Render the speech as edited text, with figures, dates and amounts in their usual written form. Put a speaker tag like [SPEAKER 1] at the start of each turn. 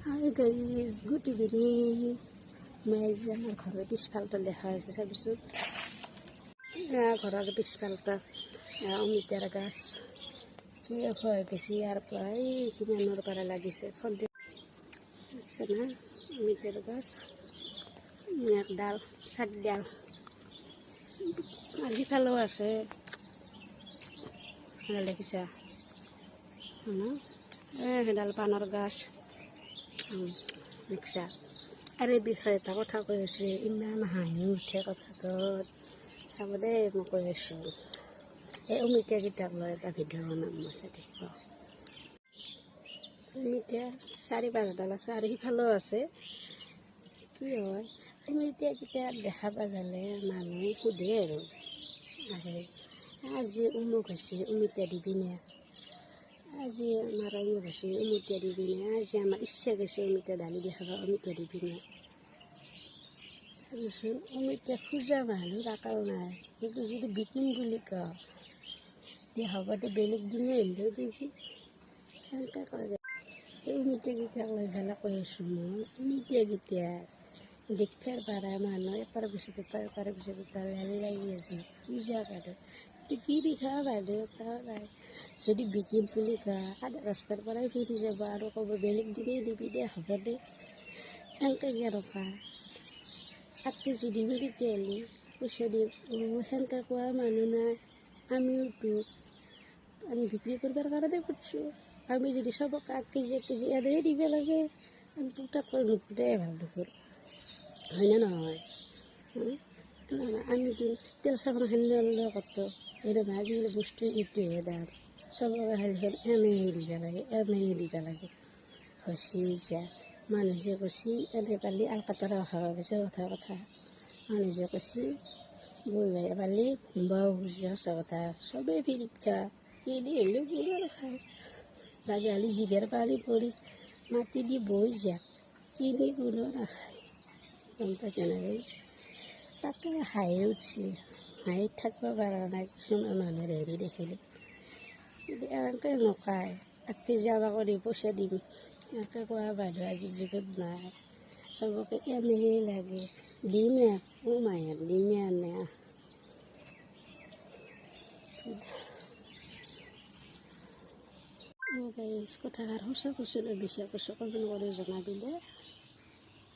[SPEAKER 1] Hi guys, good evening. মই আজি আমাৰ ঘৰৰ পিছফালটো দেখা হৈছে চাবিচোন। ঘৰৰ পিছফালটো অমিতাৰ গাছ কি হৈ গৈছে। ইয়াৰ পৰা এই সিমানৰ পৰা লাগিছে ফল দেখিছে না। অমিতাৰ গাছ একডাল চাৰিডাল আৰু সিফালেও আছে দেখিছা সেইডাল পাণৰ গাছ দেখিছা। আৰু এই বিষয়ে এটা কথা কৈ আছোঁ, ইমান হাঁহি উঠে কথাটোত চাব দেই। মই কৈ আছোঁ এই অমিতাকেইটাক লৈ এটা ভিডিঅ' বনাম মই দেখিব। অমিতা 4-5ডাল আছে আৰু সিফালেও আছে। কি হয় অমিতাকেইটা দেখা পালে মানুহে সোধে আৰু আজি অমুক হৈছে অমিতা দিবিনে, আজি আমাৰ অমুক হৈছে অমিতা দিবিনে, আজি আমাৰ ইচ্ছা গৈছে অমিতা দালি দেখাব অমিতা দিবিনে। চাবিচোন অমিতা খোজা মানুহ আকাল নাই, কিন্তু যদি বিকিম বুলি কওঁ দে হ'ব দে বেলেগ দিনে আহিলেও দিবি সেনেকৈ কৰে। এই অমিতাকেইটাক লৈ পেলাই কৈ আছোঁ মই, অমিতাকেইটা দেখিবৰ পাৰা মানুহ এটাৰ পিছত এটা লালি লাগি আছে পূজা বাইদেউ কি দেখা বাইদেউ এটাও নাই। যদি বিকিম বুলি কোৱা আধা ৰাস্তাৰ পৰাই ফিৰি যাব আৰু ক'ব বেলেগ দিনেই দিবি দে হ'ব দে সেনেকৈ ৰখা 8 কেজি দিবি তেতিয়াহ'লে পইচা দিম। সেনেকৈ কোৱা মানুহ নাই। আমিওতো আমি বিক্ৰী কৰিবৰ কাৰণে কৰিছোঁ। আমি যদি চবকে 8 কেজি 1 কেজি এনেই দিব লাগে তাতকৈ নুপুদাই ভাল দেখোন, হয়নে নহয়? আমিতো তেল চাবোন খেলিলে কত এইটো আজিকালি বস্তু এইটোহে দাম। চবকে খালিখন এনেই দিব লাগে হৈছে যা। মানুহ যে কৈছে এনে পালি আলকাতৰা খাব গৈছে কথা মানুহ যে কৈছে বৈ ভাই পালি ঘুমবাও খুজিছে সঁচা কথা। চবেই ফিৰিত খা কিনি হ'লেও কোনো আৰু খায় লাগে হ'লে জিভাৰ পানী পৰি মাটি দি বৈ যা কিনি কোনো নাখায়। গম পাইছে নাই? তাকে হাঁহি উঠছে, হাঁহিত থাকিব পৰা নাই কিছুমান মানুহৰ হেৰি দেখিলে। এনেকৈ নকয় 8 কেজি আমাকো দি পইচা দিম এনেকৈ কোৱা মানুহ আজিৰ যুগত নাই। চবকে এনেই লাগে দিমে মায়ে দিমে আনে কথাষাৰ সঁচা কৈছোঁ নে মিছা কৈছোঁ কমেণ্ট কৰি জনাবি দে।